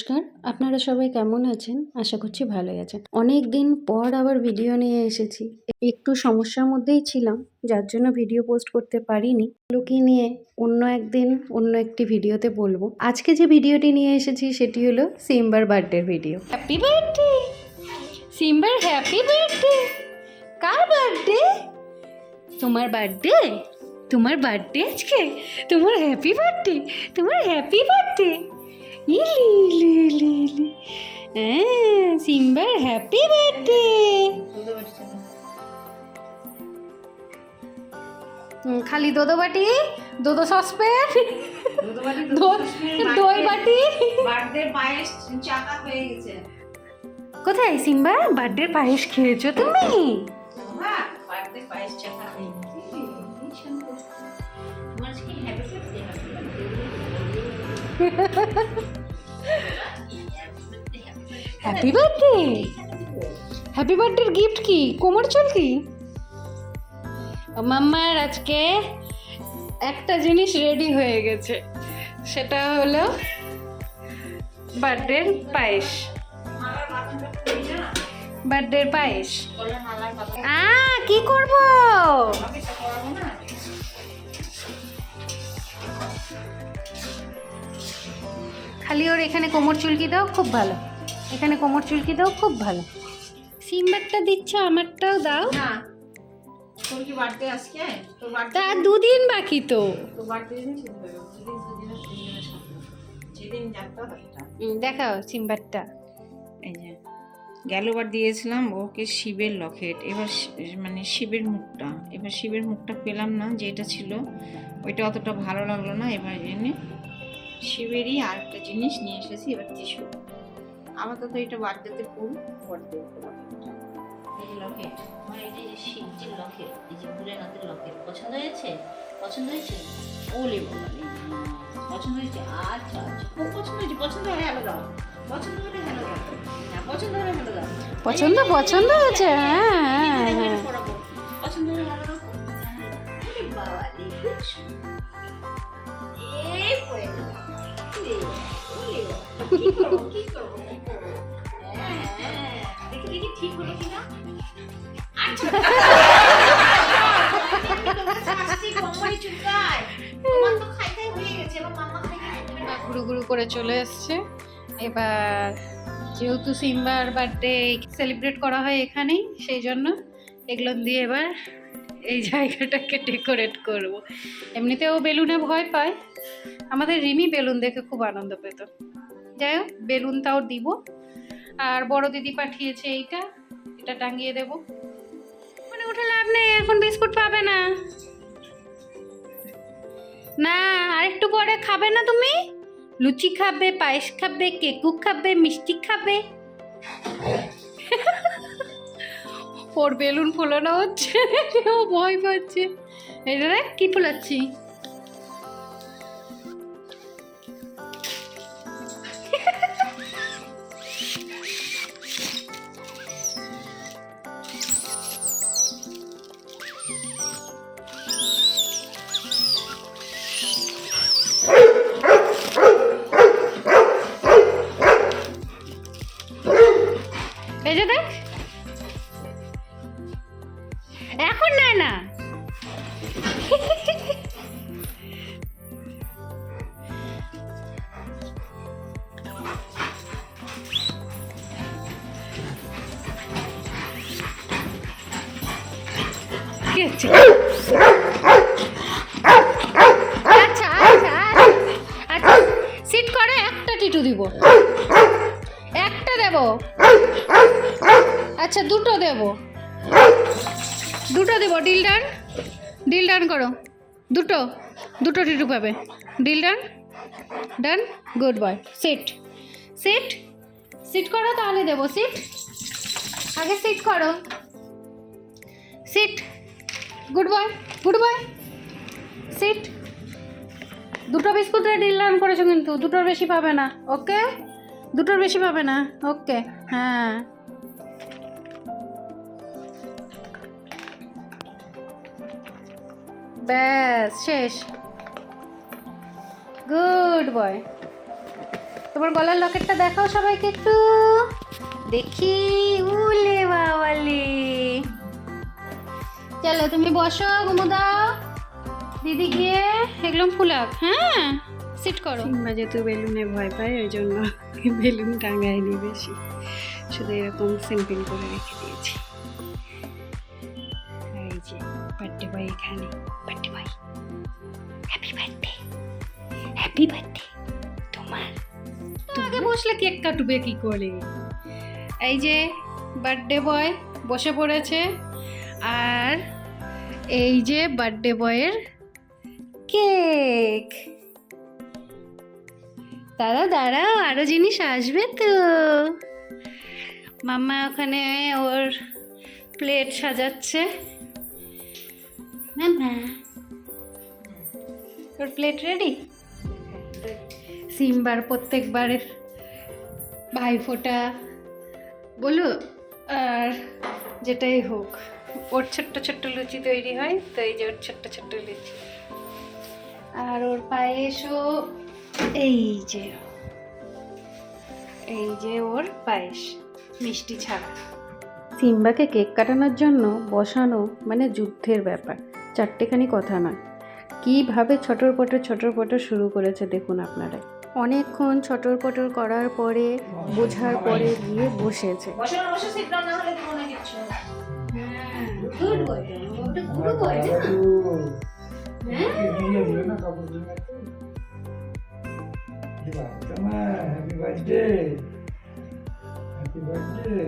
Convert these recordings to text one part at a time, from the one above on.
নমস্কার, আপনারা সবাই কেমন আছেন? আশা করছি ভালোই আছেন। অনেক দিন পর আবার ভিডিও নিয়ে এসেছি। একটু সমস্যার মধ্যেই ছিলাম, যার জন্য ভিডিও পোস্ট করতে পারিনি। লোকই নিয়ে অন্য একদিন অন্য একটি ভিডিওতে বলবো। আজকে যে ভিডিওটি নিয়ে এসেছি সেটি হলো সিম্বার বার্থডের ভিডিও। হ্যাপি বার্থডে সিম্বার, হ্যাপি বার্থডে। কার বার্থডে? তোমার বার্থডে? তোমার বার্থডে আজকে? তোমার হ্যাপি বার্থডে? তোমার হ্যাপি বার্থডে? ইলি ইলি ইলি ইলি, হ্যাঁ, সিম্বার হ্যাপি বার্থডে। খালি দোদো বাটি, দোদো সসপ্যান, দই বাটি। বার্থডে পায়েস চাকা হয়ে গেছে। কোথায় সিম্বা? বার্থডে পায়েস খেয়েছো তুমি? হ্যাঁ, বার্থডে পায়েস চাকা হয়ে গেছে। তোমার কি হ্যাপি বার্থডে? Happy birthday. হ্যাপি বার্থডের গিফট কি? কোমর চুলকি? মাম্মার আজকে একটা জিনিস রেডি হয়ে গেছে, সেটা হলো বার্থডের পায়েস। বার্থডের পায়েস কি করব? খালি ওর এখানে কোমর চুলকি দাও, খুব ভালো। এখানে কোমর চুলকি দাও, খুব ভালো। সিম্বারটা দিচ্ছ, আমারটাও দাও না। তোর কি বার্থডে আজকে? তোর বার্থডে তা দুদিন বাকি তো। তোর বার্থডে দিন শুরু হবে। দুদিনের সাথে যেদিন যাত্রা হতটা। দেখাও সিম্বারটা। এই যে গেলবার দিয়েছিলাম ওকে শিবের লকেট, এবার মানে শিবের মুখটা, এবার শিবের মুখটা পেলাম না, যেটা ছিল ওইটা অতটা ভালো লাগলো না। এবার এনে শিবেরই আরেকটা জিনিস নিয়ে এসেছি, এবার টিস্যু। আপাতত এটা বার্থডেতে ফুল বার্থডে লকেট। আমার এই যে শিবজির লকেট, এই যে ভোলেনাথের লকেট পছন্দ হয়েছে? পছন্দ হয়েছে? ওলে বাবা রে, পছন্দ হয়েছে? আচ্ছা আচ্ছা, খুব পছন্দ হয়েছে। পছন্দ হলে হ্যালো দাও, পছন্দ হলে হ্যালো দাও, না পছন্দ হলে হ্যালো দাও। পছন্দ পছন্দ হয়েছে, হ্যাঁ হ্যাঁ। পছন্দ হলে ভালো রাখো। ওলে বাবা রে, এই পড়ে গেল। ওলে বাবা, কি করবো কি করবো? হ্যাঁ, দেখি দেখি ঠিক হলো কিনা। আচ্ছা শাস্তি কোমরে চুলকায়। তোমার তো খাই খাই হয়ে গেছে, এবার মাম্মা খাই খাই করবে না। ঘুরু ঘুরু করে চলে এসছে। এবার যেহেতু সিম্বার বার্থডে সেলিব্রেট করা হয় এখানেই, সেই জন্য এগুলো দিয়ে এবার এই জায়গাটাকে ডেকোরেট করব। এমনিতেও বেলুনে ভয় পায়, আমাদের রিমি বেলুন দেখে খুব আনন্দ পেত। যাই হোক, বেলুনটাও দিব। আর বড় দিদি পাঠিয়েছে এইটা, এটা টাঙিয়ে দেব। মানে উঠে লাভ নেই, এখন বিস্কুট পাবে না। না, আরেকটু পরে খাবে না তুমি? লুচি খাবে, পায়েস খাবে, কেকু খাবে, মিষ্টি খাবে। ওর বেলুন ফোলানো হচ্ছে, ও ভয় পাচ্ছে। এই রে, কি ফোলাচ্ছি? এই যে দেখ, এখন নেয় না। কি হচ্ছে? আচ্ছা আচ্ছা আচ্ছা, সিট করে একটা টিটু দিব, একটা দেব। আচ্ছা, দুটো দেব, দুটো দেব। ডিল ডান, ডিল ডান করো। দুটো দুটো টিটু পাবে। Deal done, done, good boy. Sit sit sit করো, তাহলে দেবো। সিট, আগে সিট করো। Sit, good boy, good boy. Sit. দুটো বিস্কুটে ডিল ডান করেছো, কিন্তু দুটোর বেশি পাবে না। ওকে, দুটোর বেশি পাবে না। ওকে, হ্যাঁ। ব্যাস শেষ। Good boy. তোমার গলার লকেটটা দেখাও সবাইকে একটু দেখি। উলে বাবালে, চলো তুমি বসো, ঘুমো দাও, দিদি গিয়ে এগুলো ফুলাক। হ্যাঁ, সিট করো। সিম্বা যেহেতু বেলুনে ভয় পায় ওই জন্য বেলুন টাঙায়নি বেশি, শুধু এরকম সিম্পল করে রেখে দিয়েছি। এই যে বার্থডে বয় এখানে, birthday boy, happy birthday, happy birthday তোমার। তো আগে বসলে কেক কাটবে কি করে? এই যে বার্থডে বয় বসে পড়েছে, আর এই যে বার্থডে বয়ের কেক। দাঁড়াও আরো জিনিস আসবে তো। মাম্মা ওখানে ওর প্লেট সাজাচ্ছে। মাম্মা ওর প্লেট রেডি। সিম্বার প্রত্যেকবারের ভাইফোঁটা বলো আর যেটাই হোক, ওর ছোট্ট ছোট্ট লুচি তৈরি হয়, তো এই যে ওর ছোট্ট ছোট্ট লুচি। আর ওর পায়েসও এই যে ওর পায়েস, মিষ্টি ছাড়া। সিম্বাকে কেক কাটানোর জন্য বসানো মানে যুদ্ধের ব্যাপার, চারটেখানি কথা নয়। কীভাবে ছটর পটর শুরু করেছে দেখুন আপনারা। অনেকক্ষণ ছটর পটর করার পরে বোঝার পরে গিয়ে বসেছে। গুড বয়, গুড বয়। Happy birthday. Happy birthday.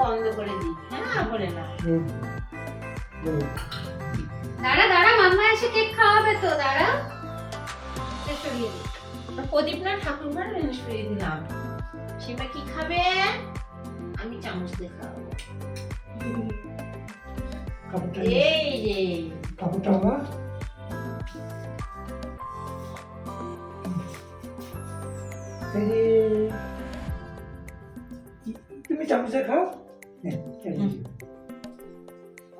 বন্ধ করে দিই। হ্যাঁ বলে না। দাঁড়া মাম্মা এসে কেক খাওয়াবে তো, দাঁড়া। সরিয়ে দিই। প্রদীপ না ঠাকুরমার সরিয়ে দিলাম। সিম্বা কি খাবে? আমি চামচ দিয়ে খাওয়াবো। এই যে কাপড়টা বাবা তুমি চামচে খাও।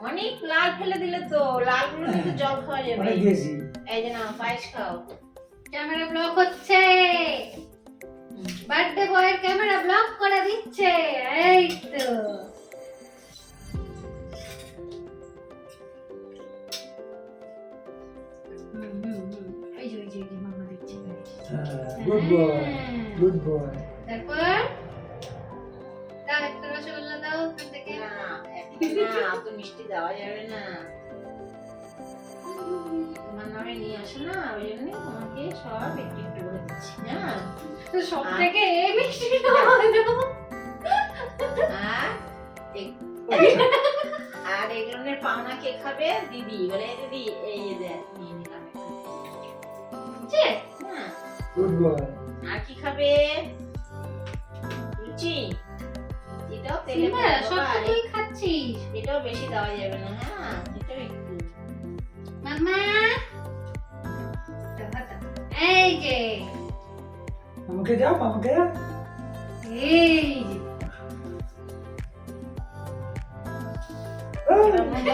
অনেক লাল ফেলে দিলে তো, লালগুলো কিন্তু জল খাওয়া যাবে। এই যে না, পায়েস খাও। ক্যামেরা ব্লক হচ্ছে, বার্থডে বয়ের ক্যামেরা ব্লক করে দিচ্ছে। এই তো এই যে মামা দিচ্ছে। গুড বয়, গুড বয়। তারপর দাও একটা রসগোল্লা দাও ওখান থেকে। না অত মিষ্টি দেওয়া যাবে না, তোমার নামে নিয়ে আসে না, ওই জন্য তোমাকে সব একটু একটু করে দিচ্ছি। হ্যাঁ, তো সব থেকে এই মিষ্টিটা দাও। আর এগুলোর পাওনা কে খাবে? দিদি বলে, দিদি এই যে নিয়ে নিলাম। হ্যাঁ, গুড বয়। আর কি খাবে? লুচি। এটাও তেলে সব তুই খাচ্ছিস, এটাও বেশি দেওয়া যাবে না। হ্যাঁ, এটাও একটু। মাম্মা এই যে আমাকে দাও, আমাকে দাও। এই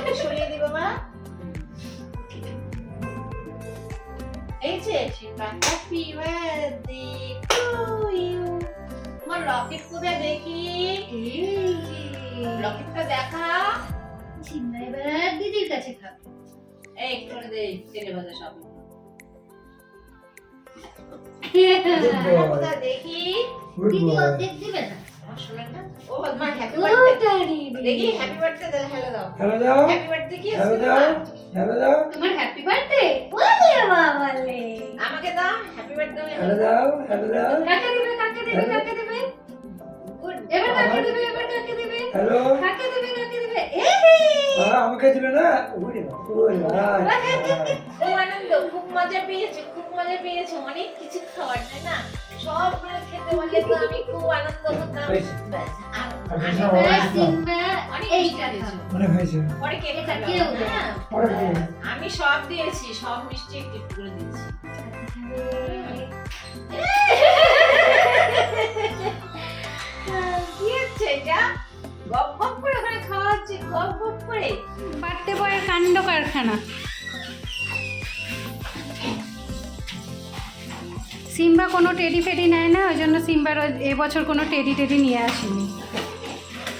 যে সরিয়ে দি বাবা। এই যে হ্যাপি বার্থডে টু ইউ। তোমার লকেট কোথায় দেখি? লকেটটা দেখা। সিম্বা এবার দিদির কাছে খাবে। এই একটু দে, তেলে ভাজা সব। কোথায় দেখি? গুড দিদি বয় অর্ধেক দিবে না। আমার সোনাটা। ও মা হ্যাপি বার্থডে। দেখি হ্যাপি বার্থডে দে, হ্যালো দাও। হ্যালো দাও হ্যাপি বার্থডে কি হ্যালো আছে? দাও হ্যালো দাও তোমার হ্যাপি বার্থডে বলে বাবালে। আমাকে দাও হ্যাপি বার্থডে। হ্যালো দাও হ্যালো দাও কাকে দিবে কাকে দেবে কাকে দেবে? এবার কাকে দেবে এবার কাকে দেবে? হ্যালো কাকে দেবে কাকে দেবে? এই আমাকে দিবে না ওরে বাবা ও আনন্দ, খুব মজা পেয়েছে, খুব মজা পেয়েছে। অনেক কিছু খাবার তাই না? সবগুলো খেতে বলে তো আমি খুব আনন্দ হতাম। হয়েছে। ব্যাস, আর এবার সিম্বা অনেক এইটা মিষ্টি খাবে। দিয়েছে। মনে হয়েছে পরে কেটে এটা খাবে, কেউ দেবে। হ্যাঁ? পরে দিয়ে আমি সব দিয়েছি, সব মিষ্টি একটু একটু করে দিয়েছি। কি হচ্ছে এটা? গপ গপ করে ওখানে খাওয়া হচ্ছে, গপ গপ করে। বাড়তে বয়ের কাণ্ড কারখানা। সিম্বা কোনো টেডি ফেডি নেয় না, ওই জন্য সিম্বার এবছর কোনো টেডি টেডি নিয়ে আসেনি।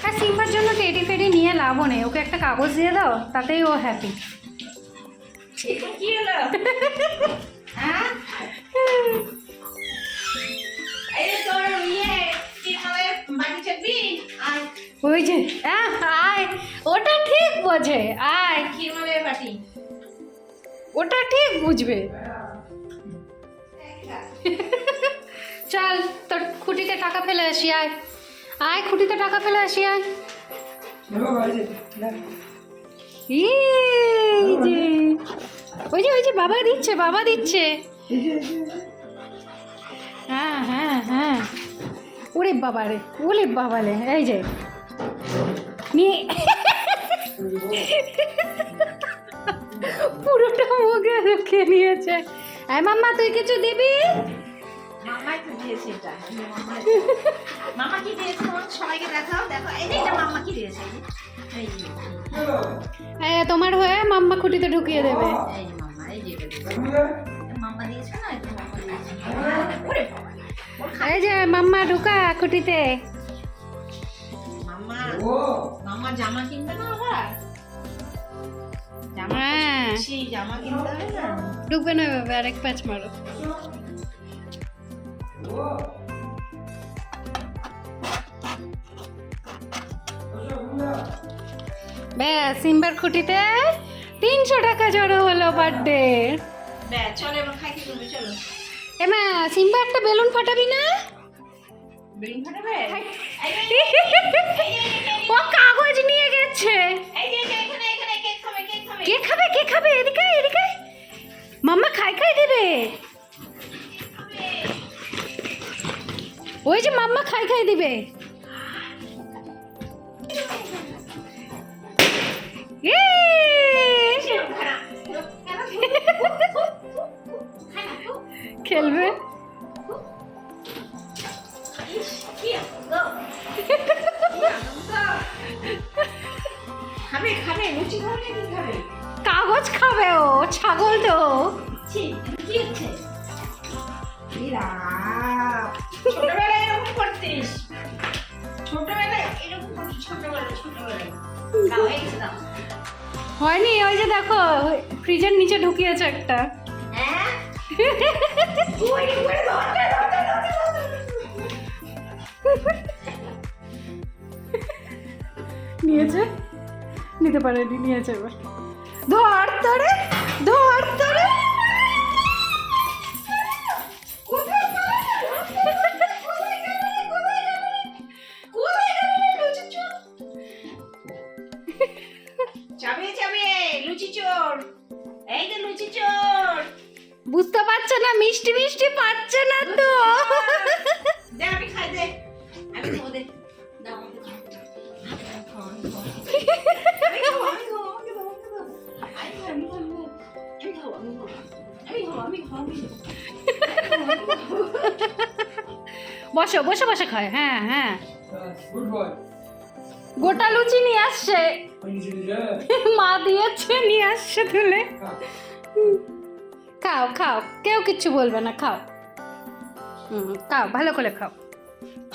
আর সিম্বার জন্য টেডি ফেডি নিয়ে লাভও নেই, ওকে একটা কাগজ দিয়ে দাও, তাতেই ও হ্যাপি। এটা কি হলো? হ্যাঁ? এই যে তোর ইয়ে, কি বলে, বাড়ি চাপবি? আর ওই যে আয়, ওটা ঠিক বোঝে, আয় ক্ষীরমালের বাটি। ওটা ঠিক বুঝবে। চল তোর খুঁটিতে টাকা ফেলে আসি, আয় আয় খুঁটিতে টাকা ফেলে আসি, আয়। নেবো বাড়ি না এই যে ওই যে বাবা দিচ্ছে বাবা দিচ্ছে। হ্যাঁ হ্যাঁ হ্যাঁ, ওরে বাবারে ওরে বাবালে, এই যে নিয়ে পুরোটা মুখে ঢুকে নিয়েছে। এই মাম্মা তুই কিছু দিবি? মামাই তো দিয়েছে এটা। মামা কি দিয়েছে তোমার সবাইকে দেখাও, দেখো এই যে এটা মামা কি দিয়েছে। এই যে, তোমার হয়ে মাম্মা খুঁটিতে ঢুকিয়ে দেবে। এই যে মামা, এই যে এটা দিয়েছে। মামা দিয়েছে না, এটা মামা দিয়েছে। ওরে বাবা, ওর এই যে মাম্মা ঢুকা খুঁটিতে। মামা, ও মামা জামা কিনবে না আবার? জামা হ্যাঁ সেই জামা কিনতে হবে না? ঢুকবে না এভাবে, আরেক প্যাচ মারো। ব্যাস সিম্বার খুঁটিতে 300 টাকা জড়ো হলো বার্থডে। ব্যাস, চলো এবার খাইতে করবে, চলো। এমা সিম্বা একটা বেলুন ফাটাবি না? বেলুন ফাটাবে? ও কাগজ নিয়ে গেছে। এই যে এখানে এখানে কেক খাবে, কেক খাবে। কে খাবে কে খাবে? এদিকে এদিকে মাম্মা খাই খাই দেবে। ওই যে মাম্মা খাই খাই দিবে। খেলবে। ইস, কি আনন্দ। কি আনন্দ। খাবে খাবে, লুচি খাবে না কি খাবে? কাগজ খাবে, ও ছাগল তো। ছি, কি হচ্ছে? ইরা, ছোটবেলায় এরকম করতিস। ছোটবেলায় এরকম করতিস, ছোটবেলায়। দাও, এই যে দাও। হয়নি, ওই যে দেখো ফ্রিজের নিচে ঢুকিয়েছে একটা। হ্যাঁ? ওই উপরে ধরতে, ধরতে, ধরতে, ধরতে। নিয়েছে, নিতে পারেনি, নিয়েছে এবার। ধর ধরে ধর ধরে। কোথায় গেলে? কোথায় গেলে? কোথায় গেলে? কোথায় গেলে, লুচি চোর? চাবে চাবে, লুচি চোর। এই যে লুচি চোর। বুঝতে পারছে না, মিষ্টি মিষ্টি পাচ্ছে না তো। দে আমি খাই, দে আমি খাবো, দে দাও আমাকে দাও। আমি খাবো, আমি খাবো, আমি খাবো, আমি খাবো, আমি খাবো, আমি খাবো, আমি খাবো, আমি খাবো, আমি খাবো, আমি খাবো। বসো বসে বসে খায়। হ্যাঁ হ্যাঁ, গুড বয় গোটা লুচি নিয়ে আসছে, মা দিয়েছে, নিয়ে আসছে তুলে। খাও খাও, কেউ কিচ্ছু বলবে না, খাও। খাও ভালো করে খাও।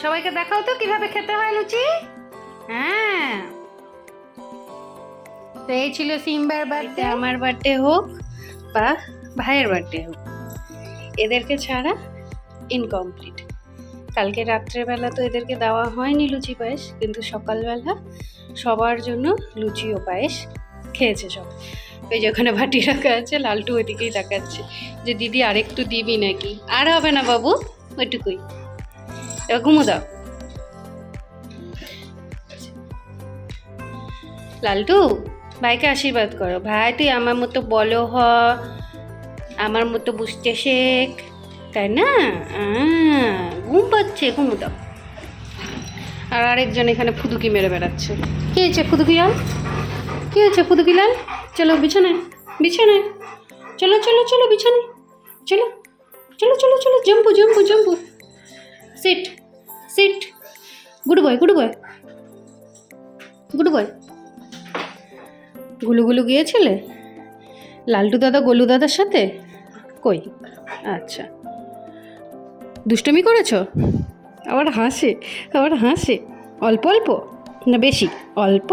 সবাইকে দেখাও তো কিভাবে খেতে হয় লুচি। হ্যাঁ, তো এই ছিল সিম্বার বার্থডে। আমার বার্থডে হোক বা ভাইয়ের বার্থডে হোক, এদেরকে ছাড়া ইনকমপ্লিট। কালকে রাত্রেবেলা তো এদেরকে দেওয়া হয়নি লুচি পায়েস, কিন্তু সকালবেলা সবার জন্য লুচি ও পায়েস খেয়েছে সব। ওই যে ওখানে বাটি রাখা আছে, লালটু ওইদিকেই তাকাচ্ছে যে দিদি আরেকটু দিবি নাকি। আর হবে না বাবু, ওইটুকুই, এবার ঘুমো দাও। লালটু ভাইকে আশীর্বাদ করো। ভাই তুই আমার মতো বলো হ, আমার মতো বুঝতে শেখ, তাই না? ঘুম পাচ্ছে, ঘুমো দাও। আর আরেকজন এখানে ফুদুকি মেরে বেড়াচ্ছে। কি হয়েছে ফুদুকি লাল? কি হয়েছে ফুদুকি লাল? চলো বিছানায়, বিছানায় চলো, চলো চলো বিছানায় চলো, চলো চলো চলো, জম্পু জম্পু জম্পু, sit sit, good boy good boy good boy. গুলু গুলু গিয়েছিলে লালটু দাদা গোলু দাদার সাথে? কই, আচ্ছা দুষ্টমি করেছো? আবার হাসে, আবার হাসে। অল্প অল্প না বেশি? অল্প,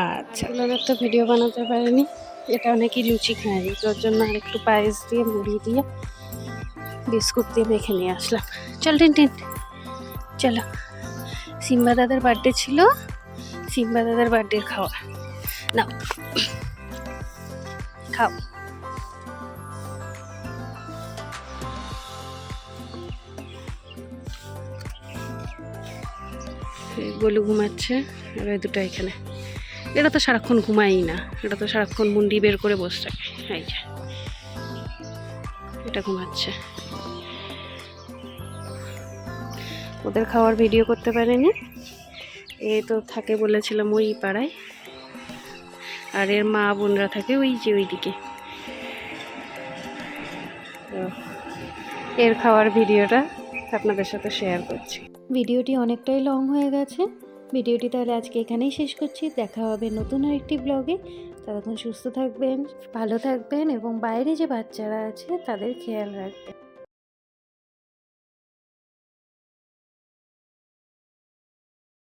আচ্ছা। ওনাদের তো ভিডিও বানাতে পারেনি, এটা অনেকই লুচি খায়, তোর জন্য আর একটু পায়েস দিয়ে মুড়ি দিয়ে বিস্কুট দিয়ে মেখে নিয়ে আসলাম। চল টিন টিন চলো, সিম্বা দাদার বার্থডে ছিল, সিম্বা দাদার বার্থডের খাওয়া নাও, খাও। গোলু ঘুমাচ্ছে আর ওই দুটো এখানে। এটা তো সারাক্ষণ ঘুমাই না, এটা তো সারাক্ষণ মুন্ডি বের করে বসে থাকে। এই যে এটা ঘুমাচ্ছে। ওদের খাওয়ার ভিডিও করতে পারেনি, এ তো থাকে বলেছিলাম ওই পাড়ায়, আর এর মা বোনরা থাকে ওই যে ওইদিকে। তো এর খাওয়ার ভিডিওটা আপনাদের সাথে শেয়ার করছি। ভিডিওটি অনেকটাই লং হয়ে গেছে, ভিডিওটি তাহলে আজকে এখানেই শেষ করছি। দেখা হবে নতুন আরেকটি ব্লগে। ততক্ষণ সুস্থ থাকবেন, ভালো থাকবেন এবং বাইরে যে বাচ্চারা আছে তাদের খেয়াল রাখবেন।